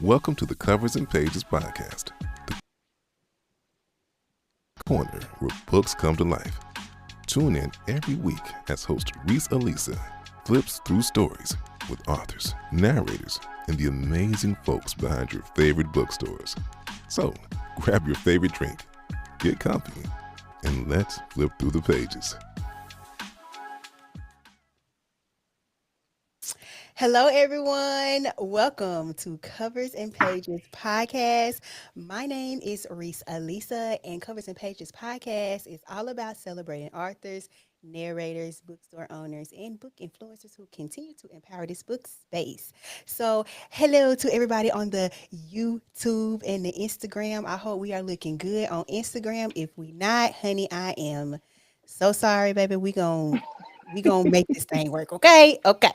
Welcome to the Covers and Pages podcast, the corner where books come to life. Tune in every week as host Rese Alisa flips through stories with authors, narrators, and the amazing folks behind your favorite bookstores. So, grab your favorite drink, get comfy, and let's flip through the pages. Hello, everyone. Welcome to Covers and Pages podcast. My name is Rese Alisa, and Covers and Pages podcast is all about celebrating authors, narrators, bookstore owners, and book influencers who continue to empower this book space. So, hello to everybody on the YouTube and the Instagram. I hope we are looking good on Instagram. If we not, honey, I am so sorry, baby. We gonna make this thing work, okay? Okay.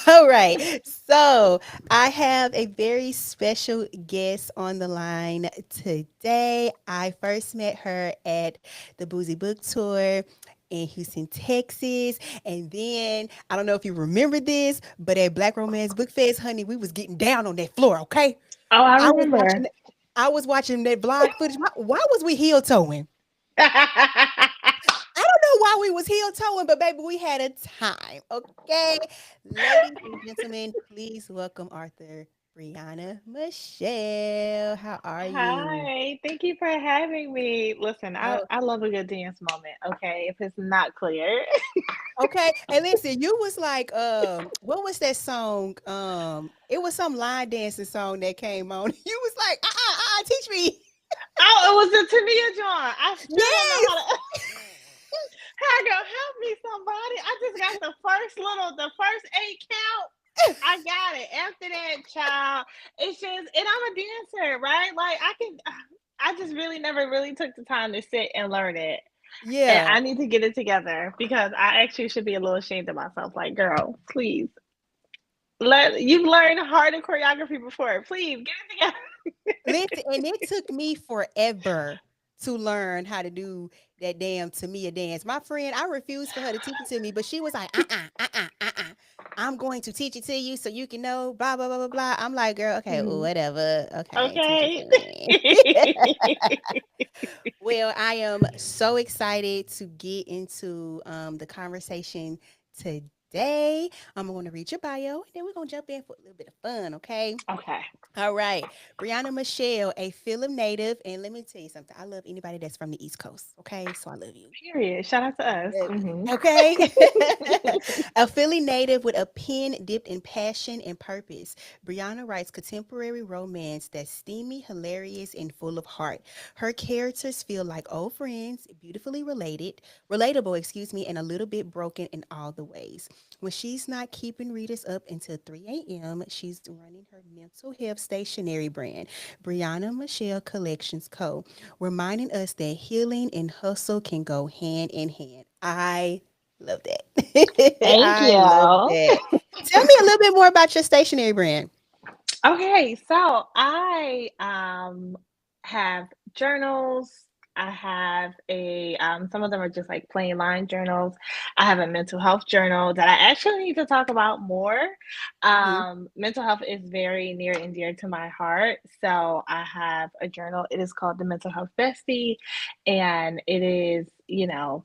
All right. So I have a very special guest on the line today. I first met her at the Boozy Book Tour in Houston, Texas. And then I don't know if you remember this, but at Black Romance Book Fest, honey, we was getting down on that floor, okay? Oh, I I was watching remember. I was watching that vlog footage. Why was we heel toeing? I don't know why we was heel toeing, but baby, we had a time. Okay. Ladies and gentlemen, please welcome Arthur Briyanna Michelle. How are you? Hi, thank you for having me. Listen, I, Oh, I love a good dance moment, okay? If it's not clear. okay. And listen, you was like, what was that song? It was some line dancing song that came on. You was like, teach me. Oh, it was a Tania John. I still don't know Yes. how to how to help me somebody. I just got the first eight count. I got it. After that, child, it's just and I'm a dancer, right? Like I just really never really took the time to sit and learn it. And Yeah. I need to get it together because I actually should be a little ashamed of myself. Like, girl, please you've learned harder choreography before. Please get it together. Listen, and it took me forever to learn how to do that damn Tamia dance. My friend, I refused for her to teach it to me, but she was like, I'm going to teach it to you so you can know, blah, blah, blah, blah, blah. I'm like, girl, okay, Mhm. whatever. Okay, teach it Okay. to me. Well, I am so excited to get into the conversation today. I'm going to read your bio, and then we're going to jump in for a little bit of fun, okay? Okay. All right. Brianna Michelle, a Philly native. And let me tell you something. I love anybody that's from the East Coast. Okay. So I love you. Period. Shout out to us. Uh, Hmm. Okay. A Philly native with a pen dipped in passion and purpose. Brianna writes contemporary romance that's steamy, hilarious, and full of heart. Her characters feel like old friends, beautifully relatable, excuse me, and a little bit broken in all the ways. When she's not keeping readers up until 3 a.m., she's running her mental health stationery brand, Brianna Michelle Collections Co., reminding us that healing and hustle can go hand in hand. I love that. Thank I love you. that. Tell me a little bit more about your stationery brand. Okay, so I have journals. I have a some of them are just like plain line journals. I have a mental health journal that I actually need to talk about more. Mhm. Mental health is very near and dear to my heart. So I have a journal. It is called the Mental Health Bestie, and it is,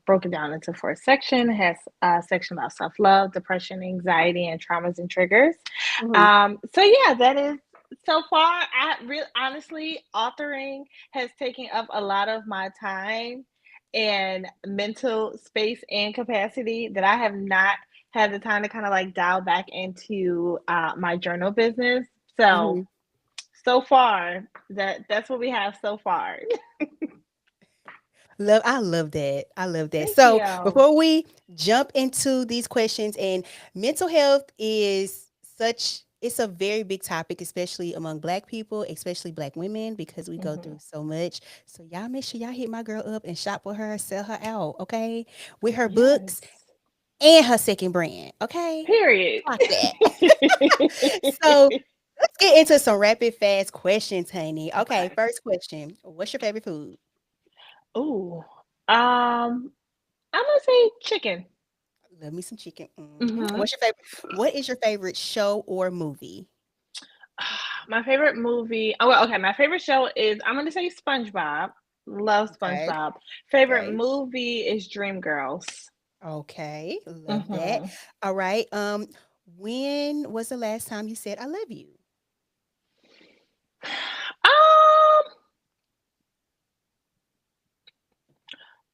broken down into four sections. It has a section about self-love, depression, anxiety, and traumas and triggers. Mhm. So yeah, that is so far. I really honestly, authoring has taken up a lot of my time and mental space and capacity that I have not had the time to kind of like dial back into my journal business. So Mhm. so far that's what we have so far. I love that. I love that. Thank So you. before we jump into these questions, and mental health is such it's a very big topic, especially among black people, especially black women, because we go Hmm. through so much. So y'all make sure y'all hit my girl up and shop with her, sell her out, okay? With her books Yes. and her second brand, okay? Period. Clock that. So let's get into some rapid fast questions, honey. Okay, Okay. first question. What's your favorite food? Ooh. I'm gonna say chicken. Love me some chicken. Hmm. What is your favorite show or movie? My favorite movie. Oh, well, okay. My favorite show is, I'm gonna say SpongeBob. Love Okay. SpongeBob. Favorite Okay. movie is Dreamgirls. Okay. Love that. Mm-hmm. All right. When was the last time you said I love you?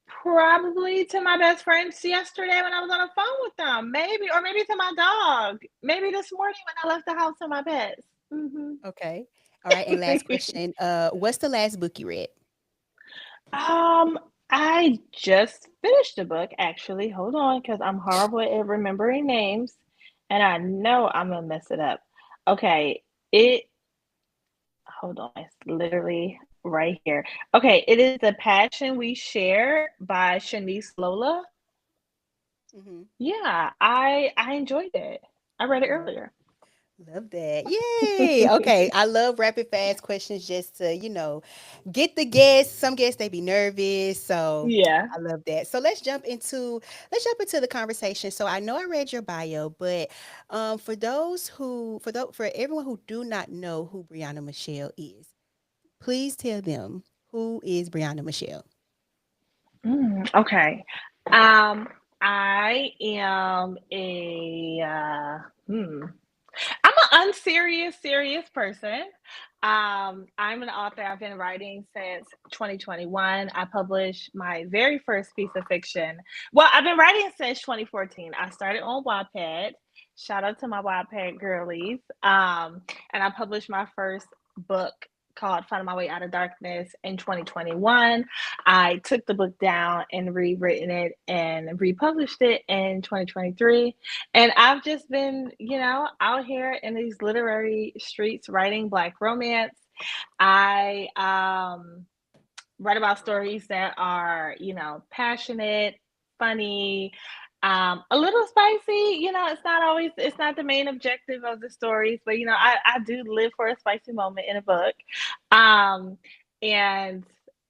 Probably to my best friends yesterday when I was on the phone with them. Maybe, or maybe to my dog. Maybe this morning when I left the house to my pets. Hmm. Okay. All right. And last question. What's the last book you read? um, I just finished the book actually. Hold on, because I'm horrible at remembering names, and I know I'm gonna mess it up. Okay, it. Hold on, it's literally right here. Okay, it is The Passion We Share by Shanice Lola. Hmm. Yeah, I enjoyed it. I read it earlier. Love that. Yay. Okay. I love rapid fast questions just to, get the guests. Some guests they be nervous. So Yeah. I love that. So let's jump into the conversation. So I know I read your bio, but for everyone who do not know who Briyanna Michelle is, please tell them who is Briyanna Michelle. Okay. Um, I am a I'm an unserious, serious person. I'm an author. I've been writing since 2021. I published my very first piece of fiction. Well, I've been writing since 2014. I started on Wattpad. Shout out to my Wattpad girlies. And I published my first book called Finding My Way Out of Darkness in 2021. I took the book down and rewritten it and republished it in 2023. And I've just been, out here in these literary streets writing Black romance. I write about stories that are, passionate, funny, a little spicy. It's not the main objective of the stories, but, I do live for a spicy moment in a book. Um, and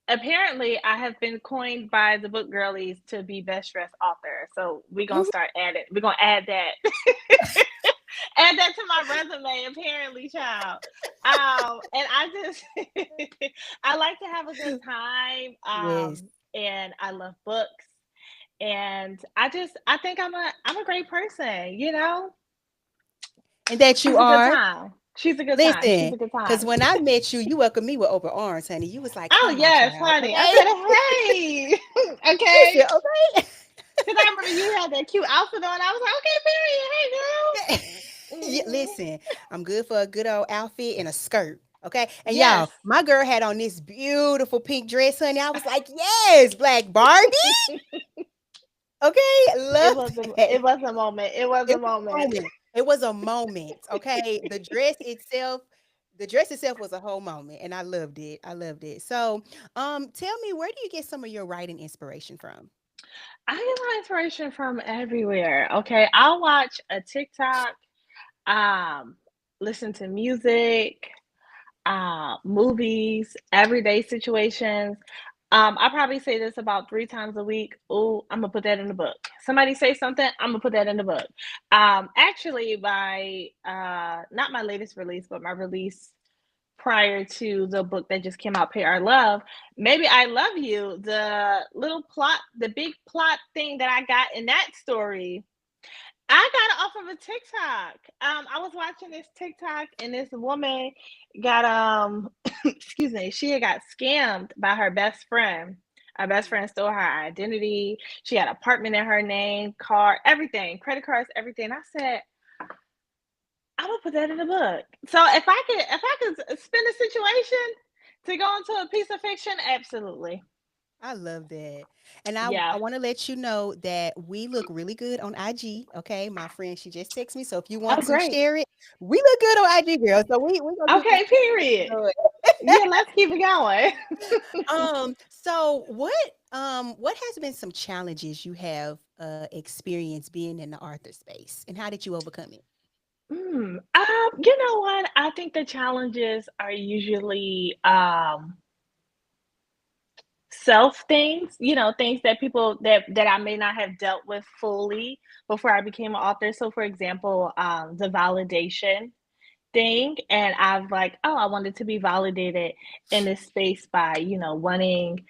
apparently I have been coined by the book girlies to be best dressed author. So we're gonna add that add that to my resume, apparently, child. And I just I like to have a good time. Yes. And I love books. And I think I'm a great person, you know? And that you She's a good are. time. She's a good time. She's Listen, a good because time. when I met you, you welcomed me with open arms, honey. You was like, Oh "Come, my yes, child." honey. I Okay. said, hey, Listen, okay. okay. Because I remember you had that cute outfit on. I was like, okay, period. Hey, girl. Hmm. Listen, I'm good for a good old outfit and a skirt. Okay. And Yes. y'all, my girl had on this beautiful pink dress, honey. I was like, yes, Black Barbie. Okay. It Love was that. it was a moment. It was It a was a moment. moment. It was a moment. Okay. The dress itself was a whole moment. And I loved it. I loved it. So tell me, where do you get some of your writing inspiration from? I get my inspiration from everywhere. Okay. I'll watch a TikTok, um, listen to music, movies, everyday situations. I probably say this about 3 times a week. Oh, I'm gonna put that in the book. Somebody say something, I'm gonna put that in the book. Actually, my not my latest release, but my release prior to the book that just came out, Pay Our Love, Maybe I Love You, the big plot thing that I got in that story, I got it off of a TikTok. I was watching this TikTok and this woman got excuse me, she had got scammed by her best friend. Her best friend stole her identity. She had an apartment in her name, car, everything, credit cards, everything. I said, I'm gonna put that in the book. So if I could spin a situation to go into a piece of fiction, absolutely. I love that. And I Yeah. want to let you know that we look really good on IG. Okay. My friend, she just texted me. So if you want Oh, to great. share it, we look good on IG, girl. So we're gonna keep this Okay, period. going. Yeah, let's keep it going. So what has been some challenges you have experienced being in the Arthur space and how did you overcome it? You know what? I think the challenges are usually self things, things that people that I may not have dealt with fully before I became an author. So for example, the validation thing, and I've like, oh, I wanted to be validated in this space by, wanting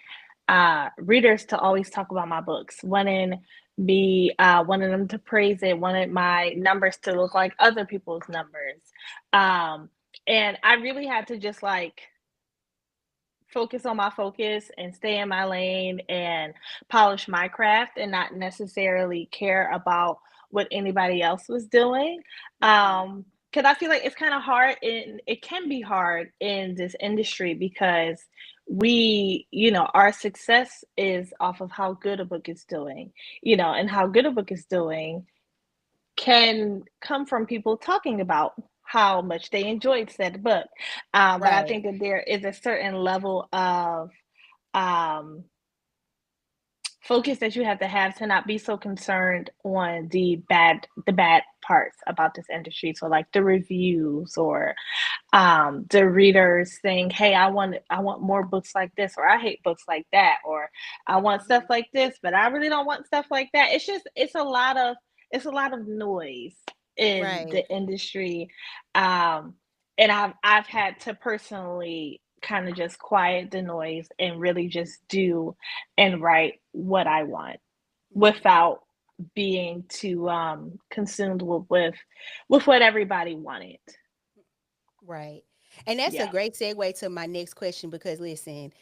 readers to always talk about my books, wanting them to praise it, wanted my numbers to look like other people's numbers. Um, and I really had to just like focus on my focus and stay in my lane and polish my craft and not necessarily care about what anybody else was doing. Mhm. Because I feel like it's kind of hard, and it can be hard in this industry because our success is off of how good a book is doing, and how good a book is doing can come from people talking about how much they enjoyed said book. But I Right. think that there is a certain level of um, focus that you have to not be so concerned on the bad parts about this industry. So like the reviews or the readers saying, "Hey, I want more books like this," or "I hate books like that," or "I want stuff Mhm. like this, but I really don't want stuff like that." It's a lot of noise in Right. the industry, um, and I've had to personally kind of just quiet the noise and really just do and write what I want Mhm. without being too consumed with what everybody wanted. Right. And that's a Yeah. great segue to my next question because listen,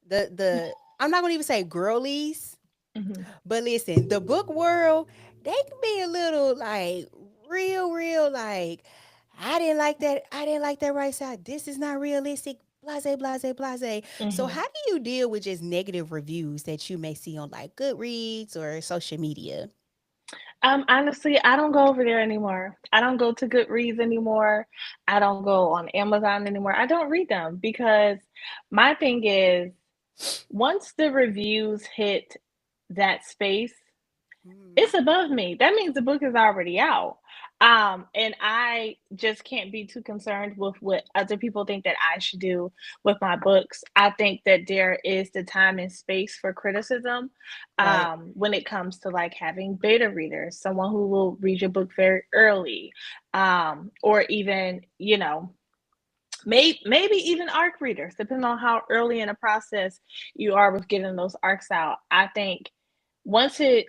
the I'm not gonna even say girlies, Mhm. but listen, the book world, they can be a little like real like I didn't like that right side. This is not realistic. Blase, blase, blase. So Mhm. how do you deal with just negative reviews that you may see on like Goodreads or social media? Honestly, I don't go over there anymore. I don't go to Goodreads anymore. I don't go on Amazon anymore. I don't read them because my thing is once the reviews hit that space, Mhm. it's above me. That means the book is already out. And I just can't be too concerned with what other people think that I should do with my books. I think that there is the time and space for criticism Right. when it comes to like having beta readers, someone who will read your book very early, or even, maybe even arc readers, depending on how early in the process you are with getting those arcs out. I think once it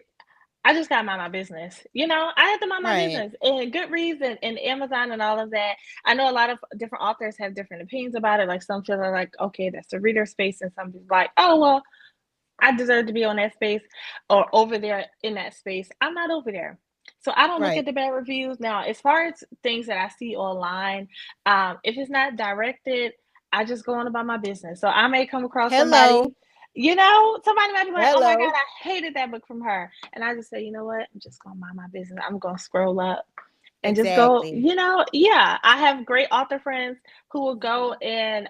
I just gotta mind my business. I have to mind my Right. business. And Goodreads and Amazon and all of that. I know a lot of different authors have different opinions about it. Like some feel like, okay, that's the reader space, and some people like, oh well, I deserve to be on that space or over there in that space. I'm not over there. So I don't look Right. at the bad reviews. Now, as far as things that I see online, if it's not directed, I just go on about my business. So I may come across Hello. somebody might be like, oh my God, Hello. I hated that book from her. And I just say, you know what? I'm just going to mind my business. I'm going to scroll up and just go, Exactly. yeah, I have great author friends who will go Mhm. and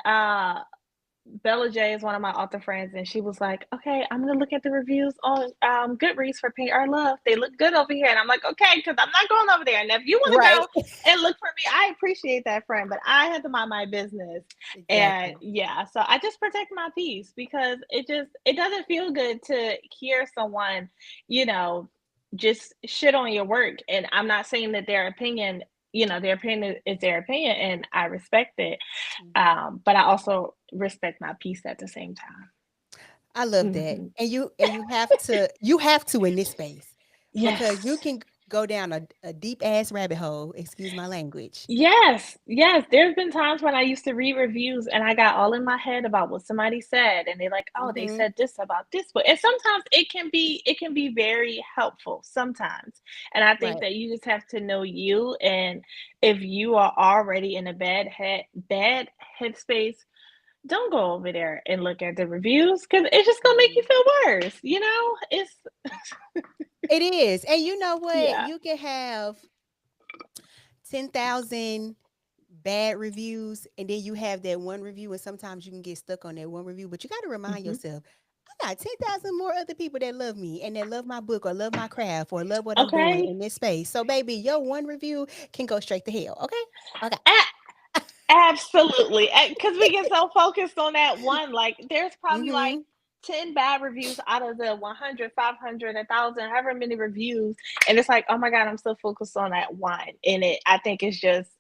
Bella J is one of my author friends, and she was like, "Okay, I'm gonna look at the reviews on Goodreads for Paint Our Love. They look good over here." And I'm like, "Okay," because I'm not going over there. And if you want to Right. go and look for me, I appreciate that, friend. But I had to mind my business, and Exactly. yeah, so I just protect my peace because it doesn't feel good to hear someone, you know, just shit on your work. And I'm not saying that their opinion is their opinion, and I respect it, Mhm. but I also respect my peace at the same time. I love that. Hmm. And you have to in this space because you Yes. can go down a deep ass rabbit hole, excuse my language. Yes, yes. There's been times when I used to read reviews and I got all in my head about what somebody said, and they're like, "Oh, they Mhm. said this about this book." And sometimes it can be very helpful sometimes. And I think Right. that you just have to know you, and if you are already in a bad headspace, don't go over there and look at the reviews because it's just gonna make you Mhm. feel worse. It's It is. And you know what? yeah. You can have 10,000 bad reviews and then you have that one review and sometimes you can get stuck on that one review, but you got to remind Hmm. yourself, I got 10,000 more other people that love me and that love my book or love my craft or love what I'm doing Okay. in this space. So baby, your one review can go straight to hell. Okay? Okay. Absolutely. Because we get so focused on that one. Like, there's probably like Mhm. 10 bad reviews out of the 100, 500, 1,000, however many reviews. And it's like, oh my God, I'm so focused on that one. And I think it's just,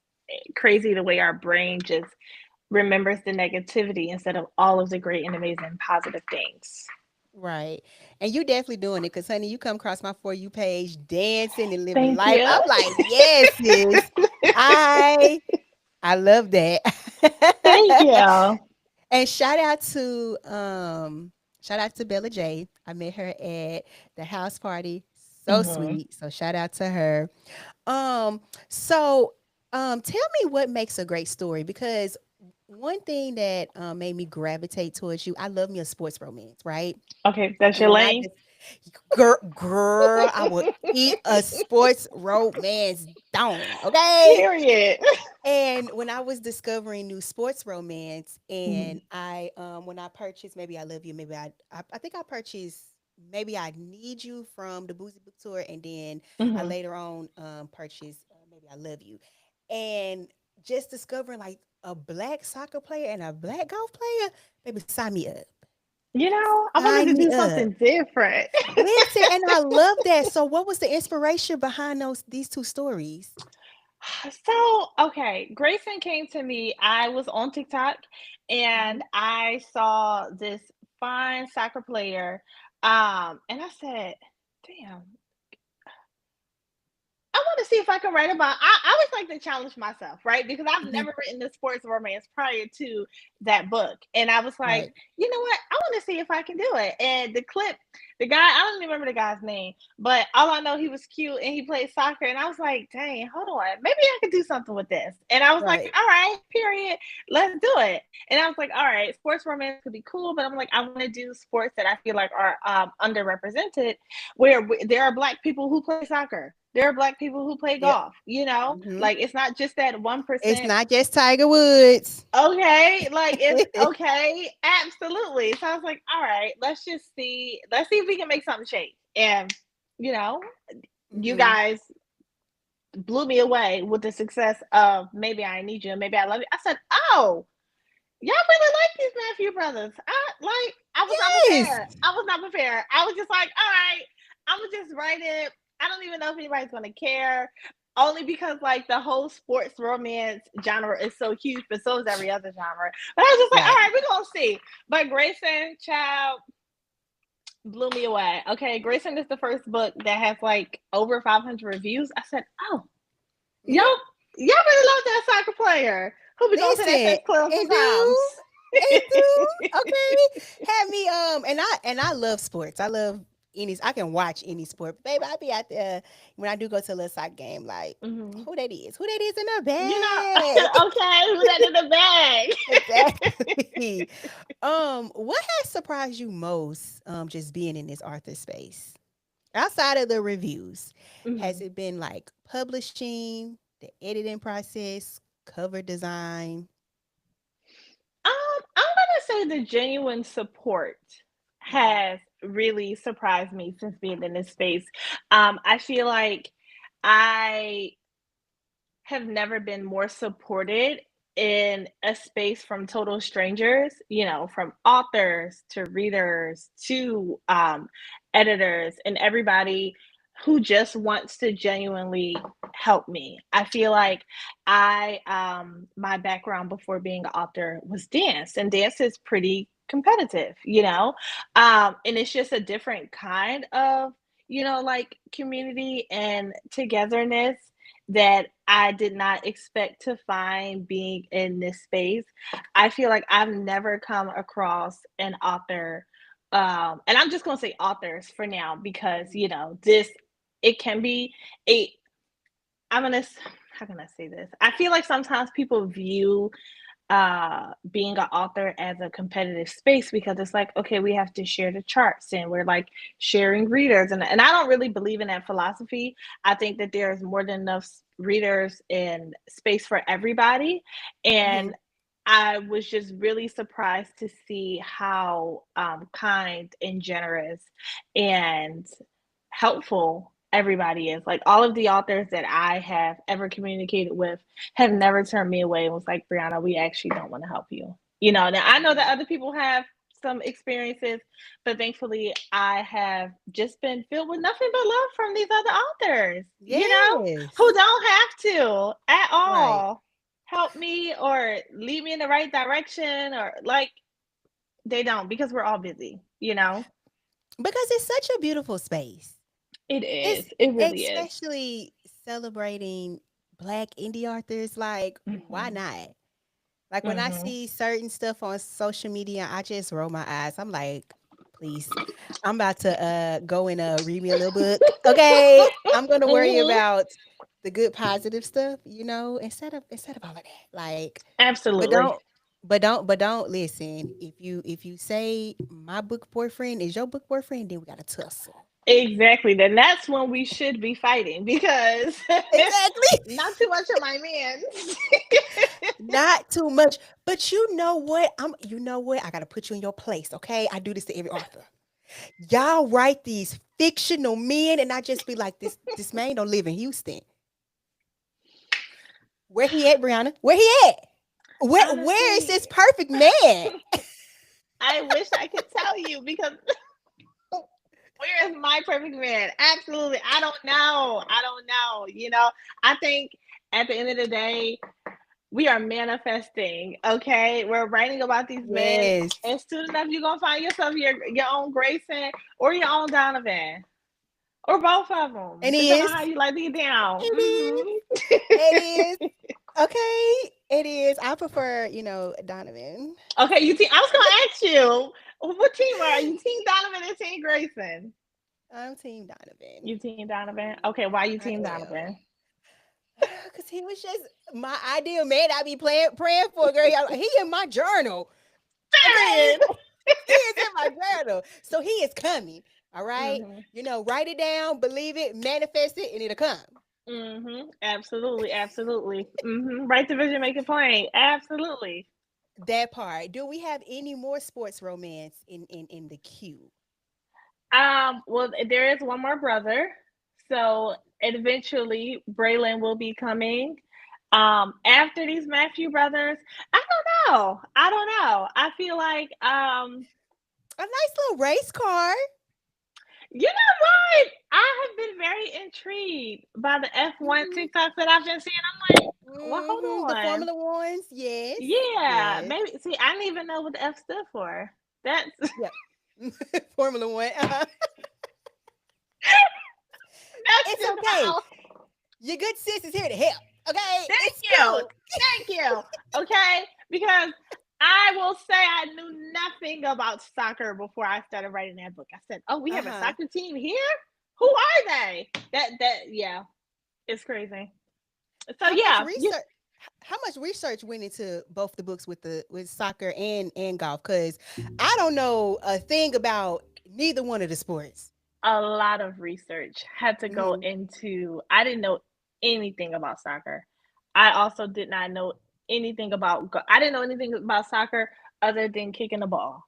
crazy the way our brain just remembers the negativity instead of all of the great and amazing positive things. Right. And you definitely doing it because, honey, you come across my For You page dancing and living Thank life. you. I'm like, yes, sis. I I love that. Thank you. And shout out to Bella J. I met her at the house party. So Hmm. sweet. So shout out to her. Um, so tell me what makes a great story because one thing that made me gravitate towards you, I love me a sports romance, right? Okay, that's And your when I lane. just girl, I would eat a sports romance down, okay? Period. And when I was discovering new sports romance, and Hmm. when I purchased Maybe I Love You, I think I purchased Maybe I Need You from the Boozy Book Tour, and then I Hmm. later on purchased Maybe I Love You, and just discovering like a black soccer player and a black golf player, baby, sign me up, I wanted sign to me do up. something different. Listen, and I love that. So, what was the inspiration behind these two stories? So, okay, Grayson came to me. I was on TikTok Hmm. and I saw this fine soccer player. And I said, damn, I want to see if I can write about. I always like to challenge myself, right? Because I've Hmm. never written a sports romance prior to that book, and I was like, Right, you know what? I want to see if I can do it. And the clip, the guy, I don't even remember the guy's name, but all I know he was cute and he played soccer, and I was like, dang, hold on, maybe I could do something with this. And I was like, right. all right, period, let's do it. And I was like, all right, sports romance could be cool, but I'm like, I want to do sports that I feel like are underrepresented where there are black people who play soccer. There are black people who play Yep. golf, Hmm. like it's not just that It's 1%. not just Tiger Woods. Okay, like it's okay, absolutely. So I was like, all right, let's see if we can make something shake. And you know, you Hmm. guys blew me away with the success of Maybe I Need You, Maybe I Love You. I said, oh, y'all really like these Matthew brothers. I was not Yes. prepared. I was not prepared. I was just like, all right, I'm gonna just write it. I don't even know if anybody's gonna care. Only because like the whole sports romance genre is so huge, but so is every other genre. But I was just like, all Right. right, we're gonna see. But Grayson, child, blew me away. Okay, Grayson is the first book that has like over 500 reviews. I said, oh, y'all, Hmm. y'all really love that soccer player who be going to that Listen, sex club it sometimes. do. It do. Okay. Had me and I love sports. I love I can watch any sport. But baby, I be out there when I do go to a little soccer game, like Mhm. who that is? Who that is in the Okay, bag? who that in the bag? Exactly. What has surprised you most just being in this Arthur space? Outside of the reviews, has Mhm. it been like publishing, the editing process, cover design? I'm gonna say the genuine support Mhm. has really surprised me since being in this space. I feel like I have never been more supported in a space from total strangers, from authors to readers to editors and everybody who just wants to genuinely help me. I feel like my background before being an author was dance, and dance is pretty competitive, and it's just a different kind of, like community and togetherness that I did not expect to find being in this space. I feel like I've never come across an author, and I'm just going to say authors for now because, this, it can be a, I'm going to, how can I say this? I feel like sometimes people view being an author as a competitive space because it's like, okay, we have to share the charts and we're like sharing readers, and I don't really believe in that philosophy. I think that there's more than enough readers and space for everybody, Mhm. and I was just really surprised to see how kind and generous and helpful everybody is. Like all of the authors that I have ever communicated with have never turned me away and was like, Briyanna, we actually don't want to help you. Now I know that Right. other people have some experiences, but thankfully I have just been filled with nothing but love from these other authors, who Yes. don't have to at Right. all. help me or lead me in the right direction, or like they don't, because we're all busy, you know? Because it's such a beautiful space. It It's is. It really is. especially celebrating Black indie authors. Like, why Mhm. not? Like when I Mhm. see certain stuff on social media, I just roll my eyes. I'm like, please, I'm about to go and read me a little book. Okay. I'm gonna worry Mhm. about the good positive stuff, instead of all of that. Like, but Absolutely. don't listen. If you say my book boyfriend is your book boyfriend, then we gotta tussle. Exactly. Then that's when we should be fighting, because Exactly. not too much of my man. Not too much. But you know what? I gotta put you in your place, okay? I do this to every author. Y'all write these fictional men, and I just be like, this man don't live in Houston. Where he at, Brianna? Where he at? Where is Honestly, this perfect man? I wish I could tell you, because where is my perfect man? Absolutely. I don't know. I don't know. I think at the end of the day, we are manifesting, okay? We're writing about these men, Yes. and soon enough, you're going to find yourself your own Grayson or your own Donovan, or both of them, And he depending is. on how you like to get down. It is. It is. Okay. It is. I prefer, Donovan. Okay, I was going to ask you, what team are you? Team Donovan or Team Grayson? I'm Team Donovan. You Team Donovan? Okay, why you I Team am. Donovan? Because he was just my ideal man I be praying for, girl. He in my journal. Okay. Period. He is in my journal. So he is coming. All right. Mhm. Write it down, believe it, manifest it, and it'll come. Mhm. Absolutely. Absolutely. Mhm. Write the vision, make it plain. Absolutely. That part. Do we have any more sports romance in the queue? Well, there is one more brother, so eventually Braylon will be coming. After these Matthew brothers, I don't know. I don't know. I feel like, A nice little race car. you know what? I have been very intrigued by the F1 Hmm. TikToks that I've been seeing. I'm like, well, The hold on. Formula Ones. Yes. Yeah, Yes. maybe. See, I didn't even know what the F stood for. That's Yep. Formula One. that's It's just okay. how. Your good sis is here to help. Okay. Thank It's you. cool. Thank you. Okay, because I will say I knew nothing about soccer before I started writing that book. I said, "Oh, we have a Uh-huh. soccer team here. Who are they?" Yeah, it's crazy. So How much yeah, research how much research went into both the books with soccer and golf? Because I don't know a thing about neither one of the sports. a lot of research had to go Hmm. into. I didn't know anything about soccer. I also did not know anything about. I didn't know anything about soccer other than kicking the ball.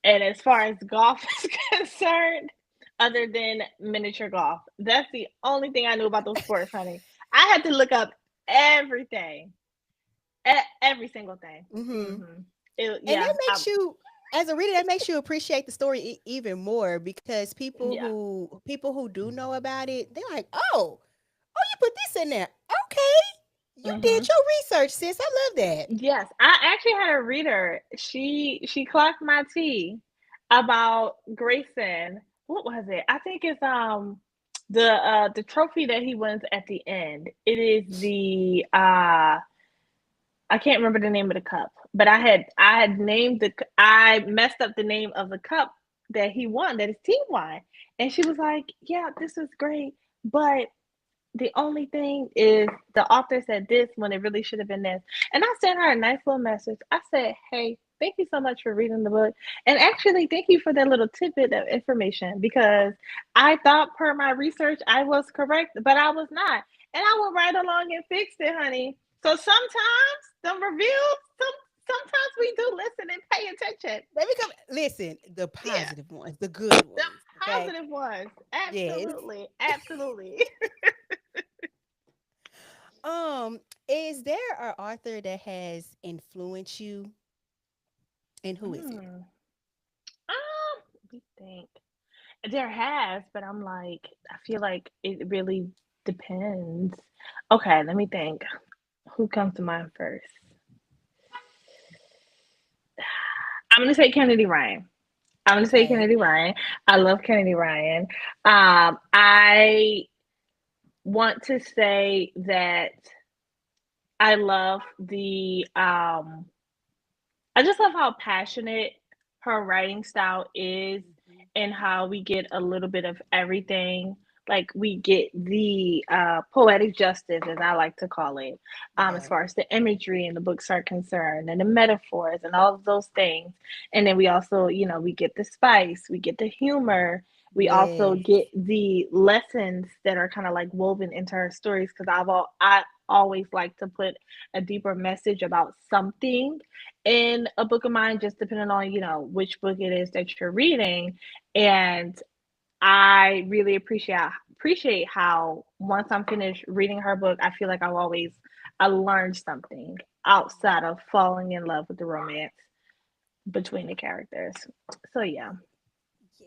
And as far as golf is concerned, other than miniature golf, that's the only thing I knew about those sports, honey. I had to look up everything, every single thing. Hmm. Hmm And Yeah, that makes you, as a reader, that makes you appreciate the story even more because yeah. people who do know about it, they're like, oh, you put this in there. Okay, you did hmm your research, sis. I love that. Yes, I actually had a reader. She clocked my tea about Grayson. What was it? I think it's the trophy that he wins at the end. It is the I can't remember the name of the cup, but I had named I messed up the name of the cup that he won, that his team won. And she was like, "Yeah, this is great, but the only thing is the author said this when it really should have been this." And I sent her a nice little message. I said, "Hey, thank you so much for reading the book. And actually, thank you for that little tidbit of information, because I thought per my research I was correct, but I was not. And I went right along and fixed it, honey." So sometimes the reviews, sometimes we do listen and pay attention. Let me come. Listen, the Yeah, positive ones, the good the ones. Okay. positive ones. Yes. Absolutely. Absolutely. Um, is there an author that has influenced you, and who is it? Hmm. Let me think. There has, but I'm like, I feel like it really depends. Okay, let me think. Who comes to mind first? I'm gonna say Kennedy Ryan. I'm gonna say Okay. Kennedy Ryan. I love Kennedy Ryan. I want to say that I love the I just love how passionate her writing style is, Mhm. and how we get a little bit of everything. Like we get the poetic justice, as I like to call it, as Yeah. far as the imagery in the books are concerned, and the metaphors and all of those things. And then we also, we get the spice, we get the humor, we also Yes. get the lessons that are kind of like woven into her stories. Because I always like to put a deeper message about something in a book of mine, just depending on, which book it is that you're reading. And I really appreciate how once I'm finished reading her book, I feel like I learned something outside of falling in love with the romance between the characters. So yeah.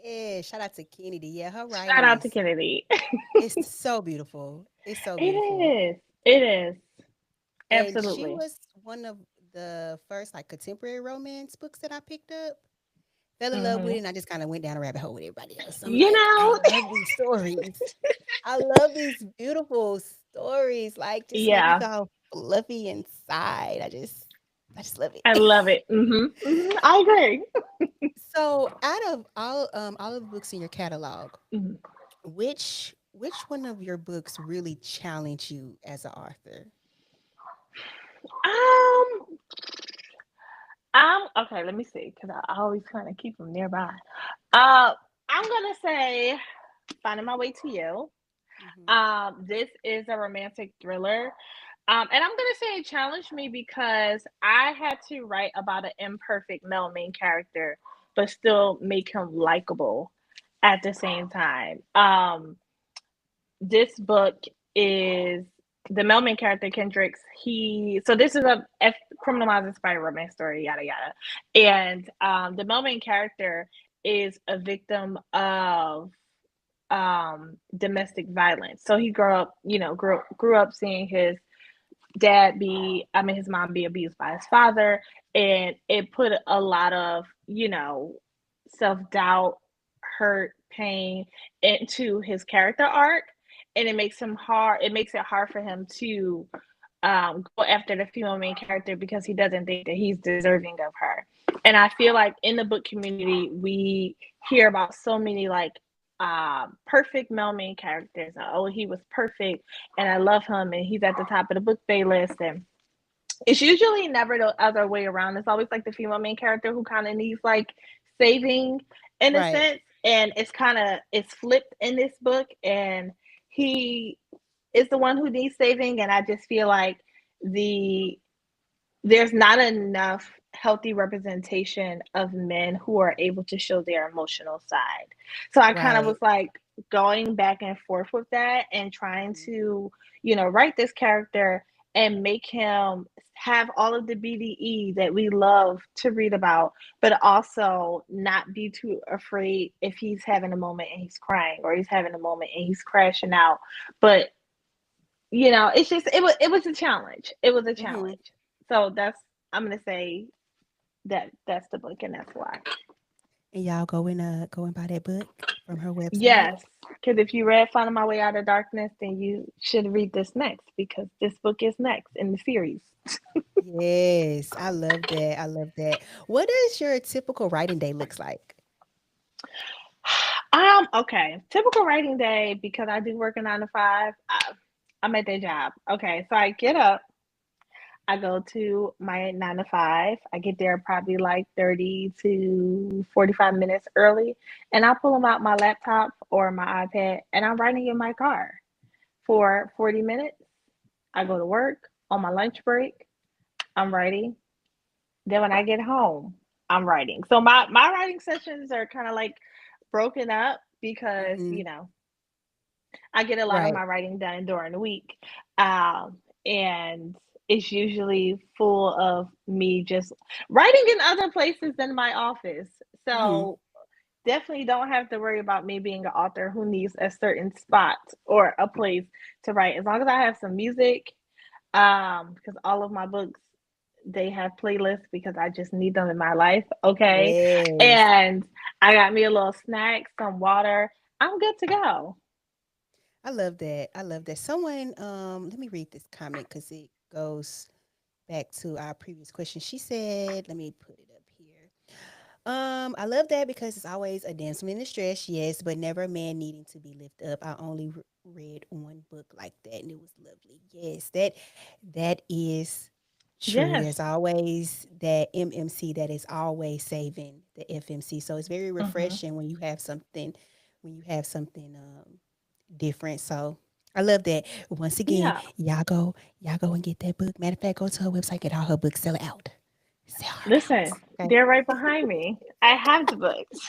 Yeah. Shout out to Kennedy. Yeah, her Shout writing out to is Kennedy. it's so beautiful. It's so It beautiful. is. It is. And she Absolutely. was one of the first like contemporary romance books that I picked up. Fell in love with Hmm. it, and I just kind of went down a rabbit hole with everybody else. I'm You like, I know? love these stories. I love these beautiful stories. Like, just make me Yeah, feel all fluffy inside. I just love I it. love it. I agree. So, out of all of the books in your catalog, Mhm. which one of your books really challenged you as an author? Um, okay. Let me see, because I always kind of keep them nearby. I'm gonna say "Finding My Way to You." Hmm. This is a romantic thriller. And I'm gonna say it challenged me because I had to write about an imperfect male main character, but still make him likable at the same time. This book is the male main character Kendricks. This is a criminal minds inspired romance story, yada yada. And the male main character is a victim of domestic violence. So he grew up seeing his mom be abused by his father, and it put a lot of, self doubt, hurt, pain into his character arc, and it makes it hard for him to go after the female main character because he doesn't think that he's deserving of her. And I feel like in the book community, we hear about so many like perfect male main characters. Oh, he was perfect, and I love him, and he's at the top of the book day list. And it's usually never the other way around. It's always like the female main character who kind of needs like saving in a Right. sense, and it's flipped in this book, and he is the one who needs saving. And I just feel like the there's not enough healthy representation of men who are able to show their emotional side. So I kind of Right. was like going back and forth with that, and trying Mhm. to, write this character and make him have all of the BDE that we love to read about, but also not be too afraid if he's having a moment and he's crying, or he's having a moment and he's crashing out. But it was a challenge. It was a Mhm. challenge. So I'm gonna say that's the book, and that's why. And y'all go and buy that book from her website. Yes, because if you read "Finding My Way Out of Darkness," then you should read this next, because this book is next in the series. Yes, I love that. I love that. What does your typical writing day looks like? Okay. Typical writing day, because I do work a 9 to 5. I'm at that job. Okay, so I get up, I go to my 9 to 5. I get there probably like 30 to 45 minutes early, and I pull them out my laptop or my iPad, and I'm writing in my car for 40 minutes. I go to work on my lunch break. I'm writing. Then when I get home, I'm writing. So my writing sessions are kind of like broken up, because Mhm. I get a lot of Right. my writing done during the week. And it's usually full of me just writing in other places than my office. Mhm. So definitely don't have to worry about me being an author who needs a certain spot or a place to write. As long as I have some music, Because all of my books, they have playlists because I just need them in my life. Okay. Yes. And I got me a little snack, some water. I'm good to go. I love that. I love that. Someone, let me read this comment because it goes back to our previous question. She said, let me put it up here. I love that because it's always a damsel in distress, yes, but never a man needing to be lifted up. I only read one book like that, and it was lovely. Yes, that is true. Yes. There's always that MMC that is always saving the FMC. So it's very Hmm. refreshing when you have something different. So I love that. Once again, Yeah. y'all go and get that book. Matter of fact, go to her website, get all her books, sell it out. Sell her out. Listen, Okay. they're right behind me. I have the books.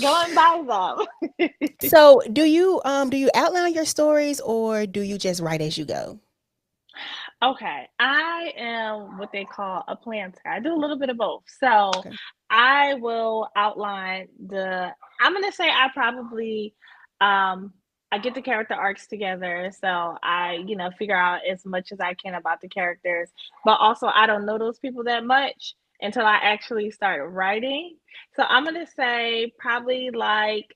Go and buy them. So do you outline your stories or do you just write as you go? Okay, I am what they call a planter. I do a little bit of both. So Okay. I will outline I'm gonna say I probably, um, I get the character arcs together. So I figure out as much as I can about the characters, but also I don't know those people that much until I actually start writing. So I'm gonna say probably like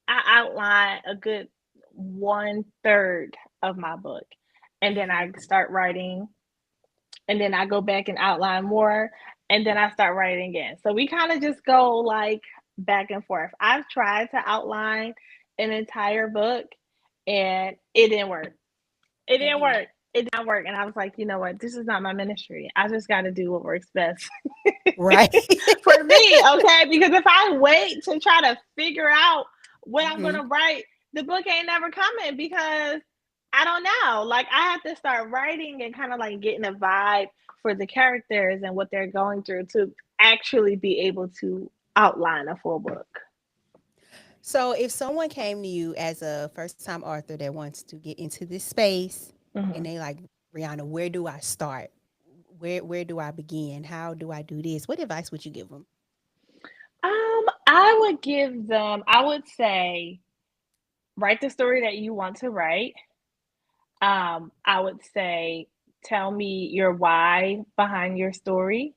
I outline a good 1/3 of my book, and then Mhm. I start writing, and then I go back and outline more, and then I start writing again. So we kind of just go like back and forth. I've tried to outline an entire book, and it didn't work. It didn't Mhm. work. It didn't work. And I was like, you know what? This is not my ministry. I just got to do what works best Right. for me, okay? Because if I wait to try to figure out what I'm Mhm. gonna write, the book ain't never coming because I don't know. Like I have to start writing and kind of like getting a vibe for the characters and what they're going through to actually be able to outline a full book. So if someone came to you as a first time author that wants to get into this space and Hmm. they like, Briyanna, where do I start? Where do I begin? How do I do this? What advice would you give them? I would give them. I would say write the story that you want to write. I would say tell me your why behind your story.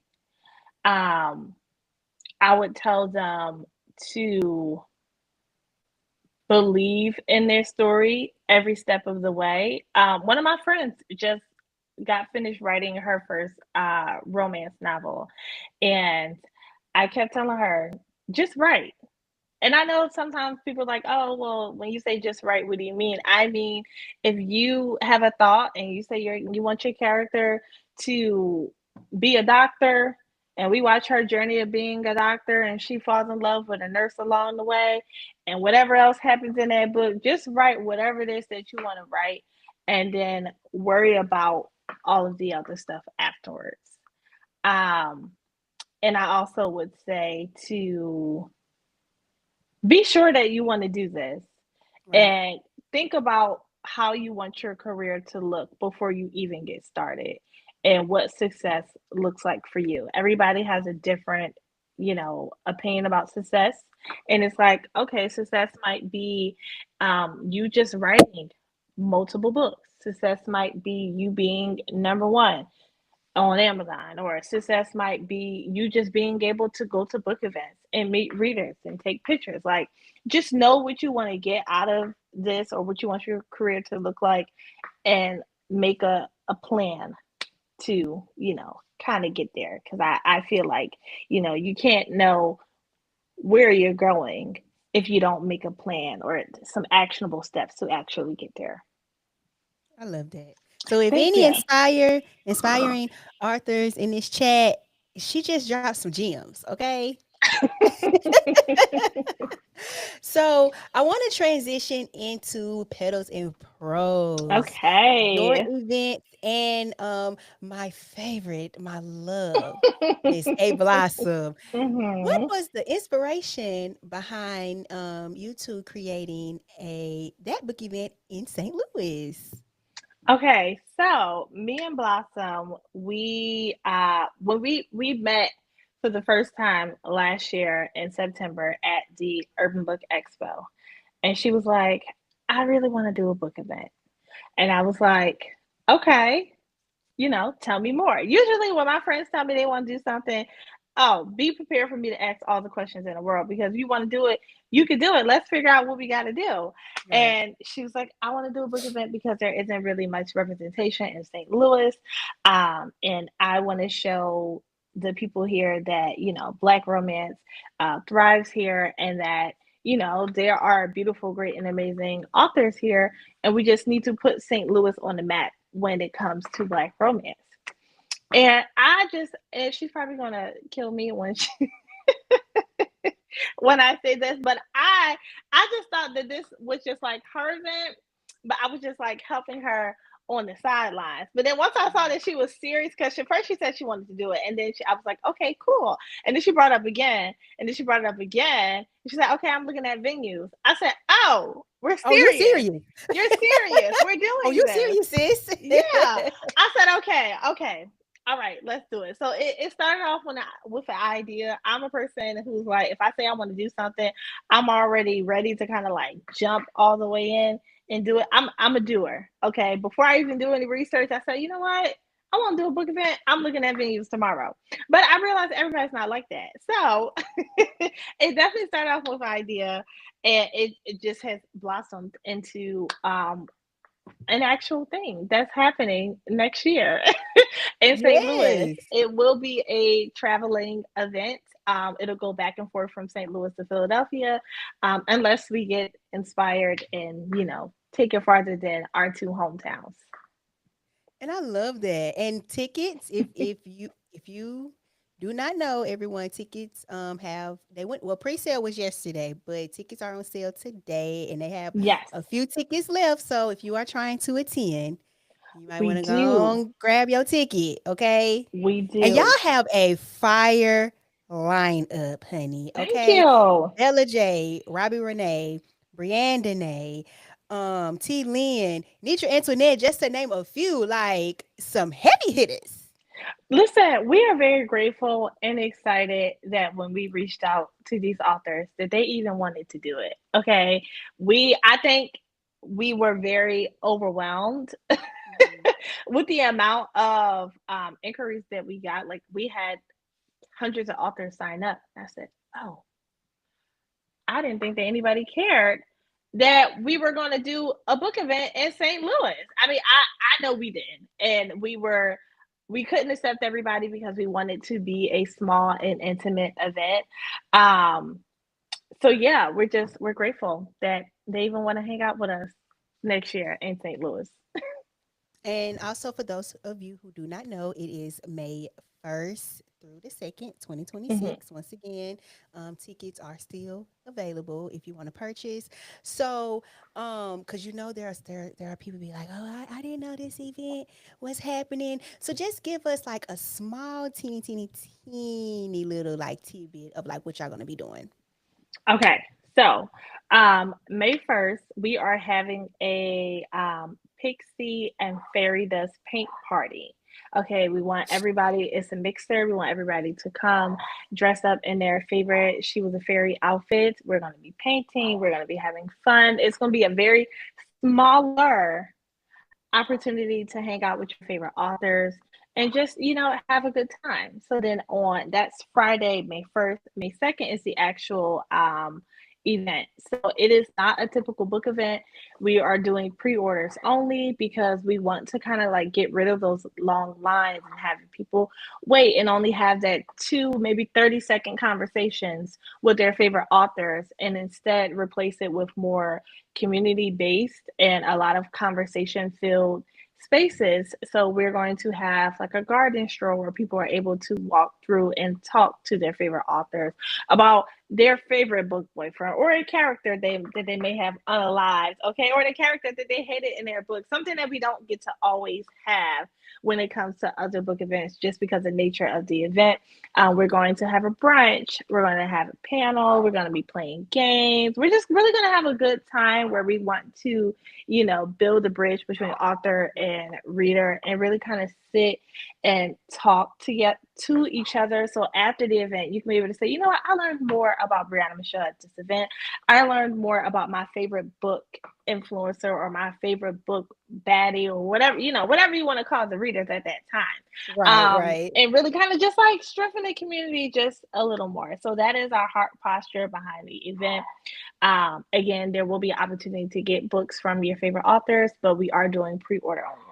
Um, I would tell them to believe in their story every step of the way. One of my friends just got finished writing her first romance novel, and I kept telling her, just write. And I know sometimes people are like, oh, well, when you say just write, what do you mean? I mean, if you have a thought and you say you want your character to be a doctor, and we watch her journey of being a doctor, and she falls in love with a nurse along the way, and whatever else happens in that book, just write whatever it is that you want to write, and then worry about all of the other stuff afterwards. Um, and I also would say to be sure that you want to do this Right. and think about how you want your career to look before you even get started and what success looks like for you. Everybody has a different opinion about success. And it's like, okay, success might be you just writing multiple books. Success might be you being number one on Amazon, or success might be you just being able to go to book events and meet readers and take pictures. Like, just know what you want to get out of this or what you want your career to look like, and make a plan to kind of get there. Because I feel like, you can't know where you're going if you don't make a plan or some actionable steps to actually get there. I love that. So if Thank any you. inspiring authors in this chat, she just dropped some gems, okay? So I want to transition into petals and prose, your Okay. event, and my favorite, my love, Miss A Blossom. What Hmm. was the inspiration behind you two creating a that book event in St. Louis? Okay, so me and Blossom, we met for the first time last year in September at the Urban Book Expo. And she was like, I really want to do a book event. And I was like, okay. tell me more. Usually when my friends tell me they want to do something, oh, be prepared for me to ask all the questions in the world, because if you want to do it, you can do it. Let's figure out what we got to do. Right. And she was like, I want to do a book event because there isn't really much representation in St. Louis. And I want to show the people here that, Black romance thrives here, and that, there are beautiful, great, and amazing authors here. And we just need to put St. Louis on the map when it comes to Black romance. And she's probably gonna kill me when I say this, but I just thought that this was just like her event, but I was just like helping her on the sidelines. But then once I saw that she was serious, because first she said she wanted to do it, and then I was like, okay, cool. And then she brought it up again, and then she brought it up again. And she said, okay, I'm looking at venues. I said, oh, we're Oh, you serious. serious? You're serious. We're Oh, doing you this. serious, sis? Yeah. I said, okay. All right, let's do it. So it started off with an idea. I'm a person who's like, if I say I want to do something, I'm already ready to kind of like jump all the way in and do it. I'm a doer. Okay. Before I even do any research, I say, you know what? I want to do a book event. I'm looking at venues tomorrow. But I realized everybody's not like that. So it definitely started off with an idea, and it just has blossomed into an actual thing that's happening next year in St. Louis. Yes. It will be a traveling event. It'll go back and forth from St. Louis to Philadelphia, unless we get inspired and, take it farther than our two hometowns. And I love that. And tickets, if you do not know, everyone, tickets have they went well, pre-sale was yesterday, but tickets are on sale today, and they have Yes, a few tickets left. So if you are trying to attend, you might we want to go do. and grab your ticket, okay? We And y'all do. have a fire lineup, honey. Thank Okay. you. Bella J, Robbie Renee, Briyanna, T. Lynn, Nitra Antoinette, just to name a few, like some heavy hitters. Listen, we are very grateful and excited that when we reached out to these authors, that they even wanted to do it. Okay. I think we were very overwhelmed Mhm. with the amount of inquiries that we got. Like, we had hundreds of authors sign up. I said, oh, I didn't think that anybody cared that we were going to do a book event in St. Louis. I mean, I know we didn't. And we couldn't accept everybody because we wanted to be a small and intimate event. Um, so yeah, we're grateful that they even want to hang out with us next year in St. Louis. And also, for those of you who do not know, it is May 1st through the 2nd, Mm-hmm. 2026. Once again, tickets are still available if you want to purchase. So, because there are people be like, oh, I didn't know this event was happening. So just give us like a small, teeny little like tidbit of like what y'all gonna be doing. Okay, so May 1st, we are having a pixie and fairy dust paint party. Okay, we want everybody, it's a mixer. We want everybody to come dress up in their favorite She Was a Fairy outfit. We're going to be painting, we're going to be having fun. It's going to be a very smaller opportunity to hang out with your favorite authors and just have a good time. So then on that's Friday, May 1st. May 2nd is the actual event. So it is not a typical book event. We are doing pre-orders only because we want to kind of like get rid of those long lines and having people wait and only have that 2 maybe 30-second conversations with their favorite authors, and instead replace it with more community based and a lot of conversation filled spaces. So we're going to have like a garden stroll where people are able to walk through and talk to their favorite authors about their favorite book boyfriend, or a character that they may have unalived, okay, or the character that they hated in their book, something that we don't get to always have when it comes to other book events, just because of the nature of the event. We're going to have a brunch. We're going to have a panel. We're going to be playing games. We're just really going to have a good time where we want to, build a bridge between author and reader and really kind of sit and talk to each other. So after the event, you can be able to say, I learned more about Briyanna Michelle at this event. I learned more about my favorite book influencer or my favorite book baddie or whatever, whatever you want to call the readers at that time. Right, right. And really kind of just like strengthen the community just a little more. So that is our heart posture behind the event. Again, there will be an opportunity to get books from your favorite authors, but we are doing pre-order only.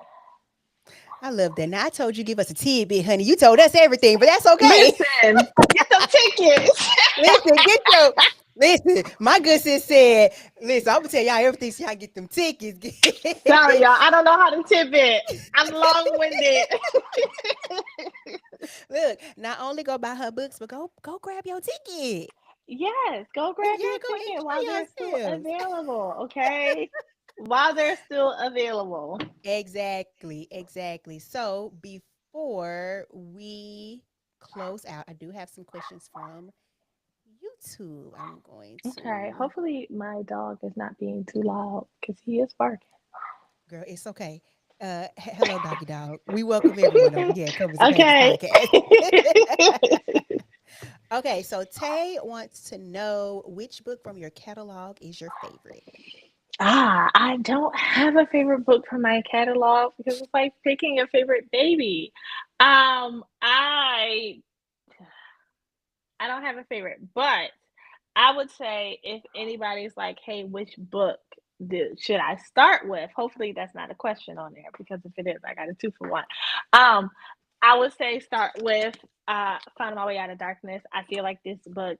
I love that. Now I told you give us a tidbit, honey. You told us everything, but that's okay. Listen, get them tickets. Listen, get your listen. My good sis said, "Listen, I'm gonna tell y'all everything so y'all get them tickets." Sorry, y'all. I don't know how to tip it. I'm long winded. Look, not only go buy her books, but go grab your ticket. Yes, go grab Yeah, your go ticket while they're still enjoy yourselves. available. Okay, while they're still available. Exactly, exactly. So before we close out, I do have some questions from YouTube. I'm going Okay. to, Hopefully, my dog is not being too loud because he is barking. girl, it's okay. Hello, doggy dog. We welcome everyone over here at Covers and Pages Okay. Podcast. Okay, so Tay wants to know which book from your catalog is your favorite. I don't have a favorite book from my catalog because it's like picking a favorite baby. I don't have a favorite, but I would say if anybody's like, "Hey, which book should I start with?" Hopefully, that's not a question on there because if it is, I got a 2 for 1. Um, I would say start with "Finding My Way Out of Darkness." I feel like this book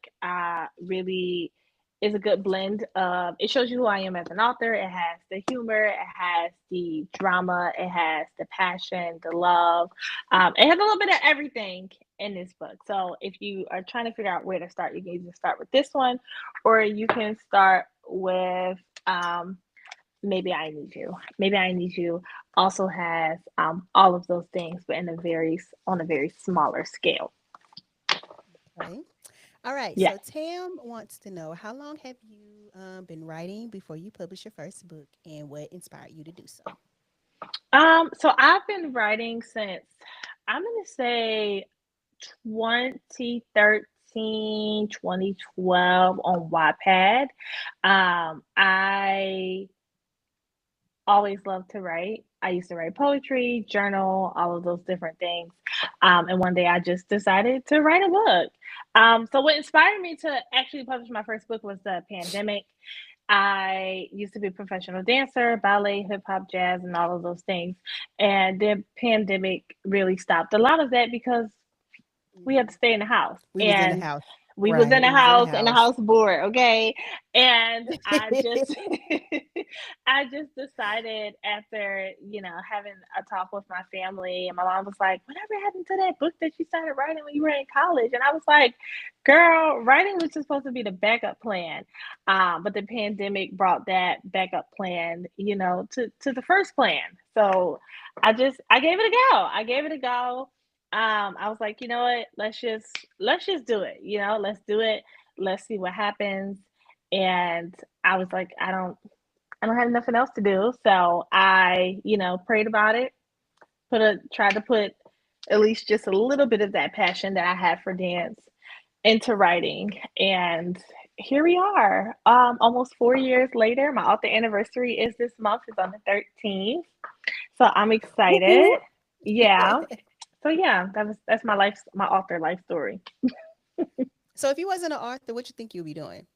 really is a good blend of. It shows you who I am as an author. It has the humor, it has the drama, it has the passion, the love. It has a little bit of everything in this book. So if you are trying to figure out where to start, you can either start with this one, or you can start with Maybe I Need You. Maybe I Need You also has all of those things, but on a very smaller scale. Okay. All right. Yeah. So Tam wants to know how long have you been writing before you publish your first book and what inspired you to do so? So I've been writing since I'm gonna say 2013, 2012 on Wattpad. I always loved to write. I used to write poetry, journal, all of those different things. And one day I just decided to write a book. So, what inspired me to actually publish my first book was the pandemic. I used to be a professional dancer, ballet, hip hop, jazz, and all of those things. And the pandemic really stopped a lot of that because we had to Mhm. stay in the house. We was in the And house. we was Right. in the We was in the house in the house. house board, okay? And I just I just decided after, having a talk with my family, and my mom was like, "Whatever happened to that book that you started writing when you were in college?" And I was like, "Girl, writing was just supposed to be the backup plan." But the pandemic brought that backup plan, to the first plan. So I gave it a go. I gave it a go. I was like, you know what? Let's just do it. Let's do it. Let's see what happens. And I was like, I don't have nothing else to do. So I, prayed about it, tried to put at least just a little bit of that passion that I had for dance into writing. And here we are. Almost 4 years later. My author anniversary is this month, it's on the 13th. So I'm Whoop, excited. whoop. Yeah. So yeah, that's my author life story. So if you wasn't an author, what you think you'd be doing?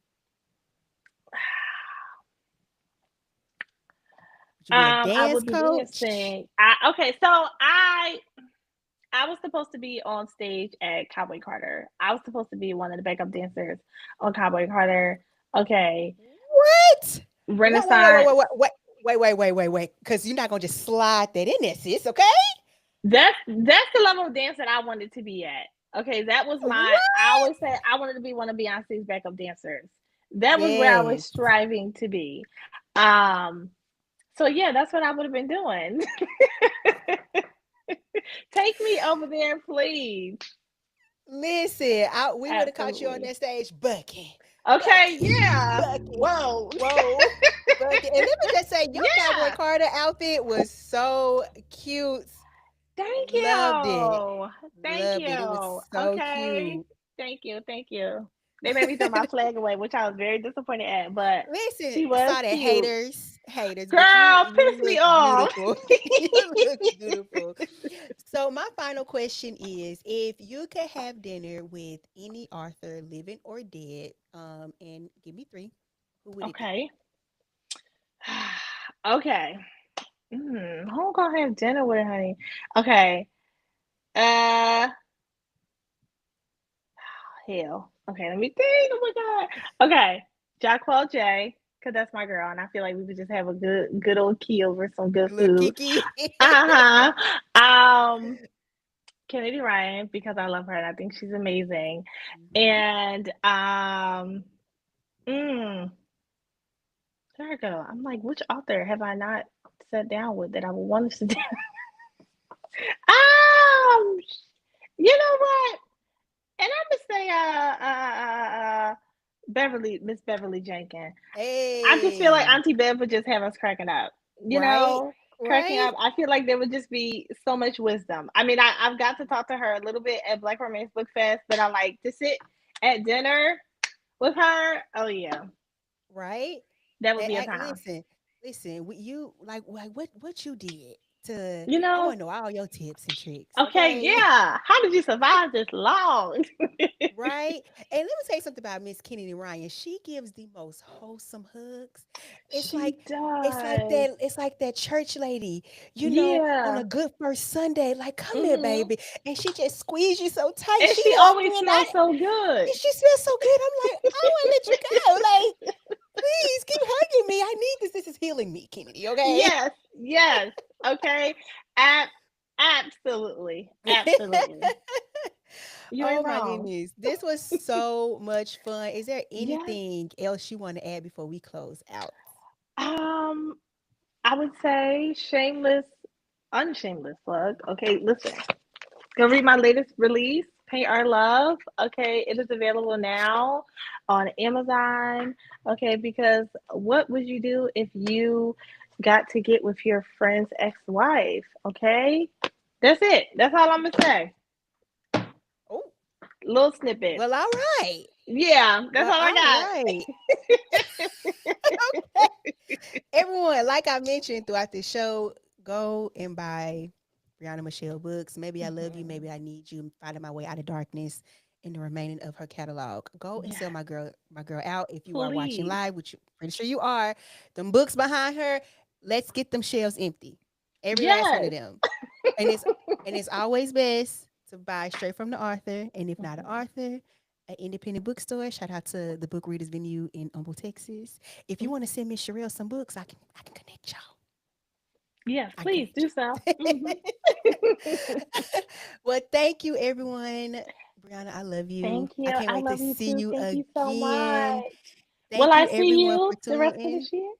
Would you be a I dance would be coach? dancing. I was supposed to be on stage at Cowboy Carter. I was supposed to be one of the backup dancers on Cowboy Carter. Okay, What? Renaissance. Wait. Because you're not gonna just slide that in there, sis. Okay? That's the level of dance that I wanted to be at. Okay, that was I What? always said I wanted to be one of Beyonce's backup dancers. That was where I was Yes. striving to be. Um, so yeah, that's what I would have been doing. Take me over there, please. Listen, we would have caught you on Absolutely. that stage, bucking, Okay, bucking, yeah. bucking. Whoa. Whoa, bucking. And let me just say, your Cowboy Yeah. Carter outfit was so cute. Thank Loved it. you. Thank Loved it. It was you. so Okay. cute. Thank you. Thank you. They made me throw my flag away, which I was very disappointed at. But Listen, she was saw that cute. haters, but Girl, you piss me look off. beautiful. You look beautiful. So my final question is, if you could have dinner with any author, living or dead, and give me three, who would it be? Okay. Okay. Who gonna have dinner with, honey? Okay. Uh, hell. Okay, let me think. Oh my god. Okay, Jacquel J, cause that's my girl, and I feel like we would just have a good old key over some good Look, food. Kiki. Uh huh. Kennedy Ryan, because I love her and I think she's amazing. Mhm. And mm, there I go. I'm like, which author have I not sat down with that I would want to sit down? Um, you know what? And I'm gonna say, Miss Beverly Jenkins. I just feel like Hey, Auntie Bev would just have us cracking up. You right, know, cracking right. up. I feel like there would just be so much wisdom. I mean, I've got to talk to her a little bit at Black Romance Book Fest, but I like to sit at dinner with her. Oh yeah, Right? that would be a time. Listen, listen. You like what you did to? You I know? want to know all your tips and tricks. Okay, Okay, yeah. How did you survive this long? right. And let me tell you something about Miss Kennedy Ryan. She gives the most wholesome hugs. It's She like it's like does. that. It's like that church lady, on Yeah. a good first Sunday. Like, come here, Hmm. baby, and she just squeeze you so tight. And She she hug always me, and smells so good. she smells so good. I'm like, I want to let you go. Like, please keep hugging me. I need this. This is healing me, Kennedy. Okay. Yes, yes. Okay. Ab- absolutely. Absolutely. You Oh ain't my wrong. goodness. This was so much fun. Is there Yes. anything else you want to add before we close out? Um, I would say shameless, unshameless plug. Okay, listen. Go read my latest release, Paint Our Love. Okay, it is available now on Amazon. Okay, because what would you do if you got to get with your friend's ex-wife? Okay, that's it. That's all I'm gonna say. Oh, Little snippet. well, all right. Yeah, that's Well, all I all got. right. Everyone, like I mentioned throughout the show, go and buy Briyanna Michelle books. Maybe I love you, Mhm. maybe I need you. Finding my way out of darkness in the remaining of her catalog. Go and Yeah, sell my girl out. If you are watching please. live, which I'm pretty sure you are, them books behind her, let's get them shelves empty. Every last one of Yes. them. And it's always best to buy straight from the author. And if not an Mhm. author, an independent bookstore. Shout out to the Book Readers Venue in Humble, Texas. If you want to Mhm. send Miss Sherelle some books, I can connect y'all. Yes, I can please connect do so. y'all. Mhm. Well, thank you, everyone. Brianna, I love you. Thank I you. can't I wait to love you see too. you Thank you so again. much. Will Thank I you, see everyone, you for the rest tuning of in. this year?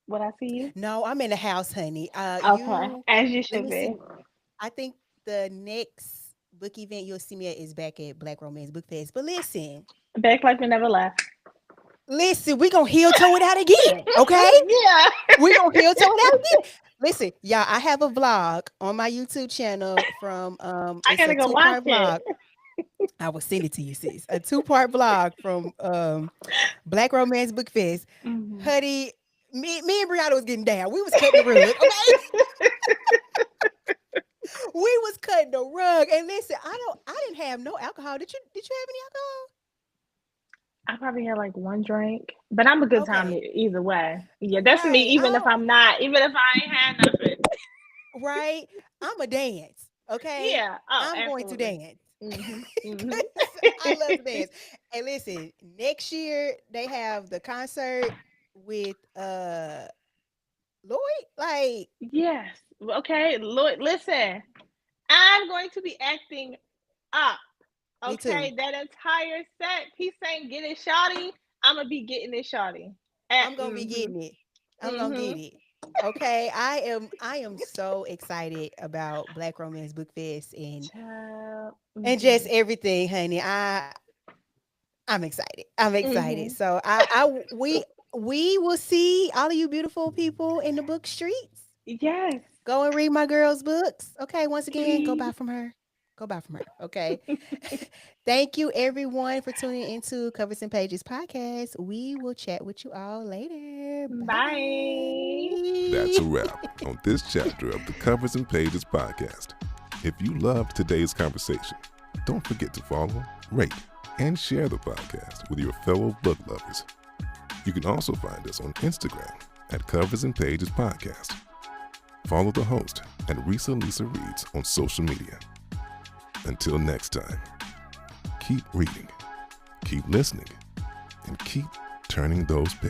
Will I see you? No, I'm in the house, honey. Okay, as you Let should me be. see. I think the next book event you'll see me at is back at Black Romance Book Fest. But Back like we never left. we gonna heel toe it out again, okay? Yeah. We gonna heel toe it out again. Listen, y'all, I have a vlog on my YouTube channel from I it's gotta a go watch two-part it. vlog. I will send it to you, sis. A two-part vlog from Black Romance Book Fest. Hmm. Honey, me and Brianna was getting down. We was cutting the rug, okay? We was cutting the rug. And listen, I didn't have no alcohol. Did you have any I probably had like one drink, but I'm a good alcohol? time Okay. either way. Yeah, that's me. Right. Even if I'm not, even if I ain't had nothing. Right. I'm a dance. Okay. Yeah. Oh, I'm going to absolutely. dance. Mhm. 'Cause Mhm. I love to dance. And listen, next year they have the concert with Lloyd. Like, Yes. Okay. Lord, listen. I'm going to be acting up. me too. Okay, that entire set, he's saying get it shawty. I'm gonna be getting it shawty. I'm gonna be Mm-hmm. getting it. I'm gonna Mm-hmm. get it. Okay. I am so excited about Black Romance Book Fest Child. and just Mm-hmm. everything, honey. I'm excited. I'm excited. Mm-hmm. So we will see all of you beautiful people in the book streets. Yes, Go and read my girl's books. Okay, once again, go please. buy from her. Go buy from her. Okay. Thank you, everyone, for tuning into Covers and Pages podcast. We will chat with you all later. Bye. That's a Bye. wrap on this chapter of the Covers and Pages podcast. If you loved today's conversation, don't forget to follow, rate, and share the podcast with your fellow book lovers. You can also find us on Instagram at Covers and Pages Podcast. Follow the host at Rese Alisa Reads on social media. Until next time, keep reading, keep listening, and keep turning those pages.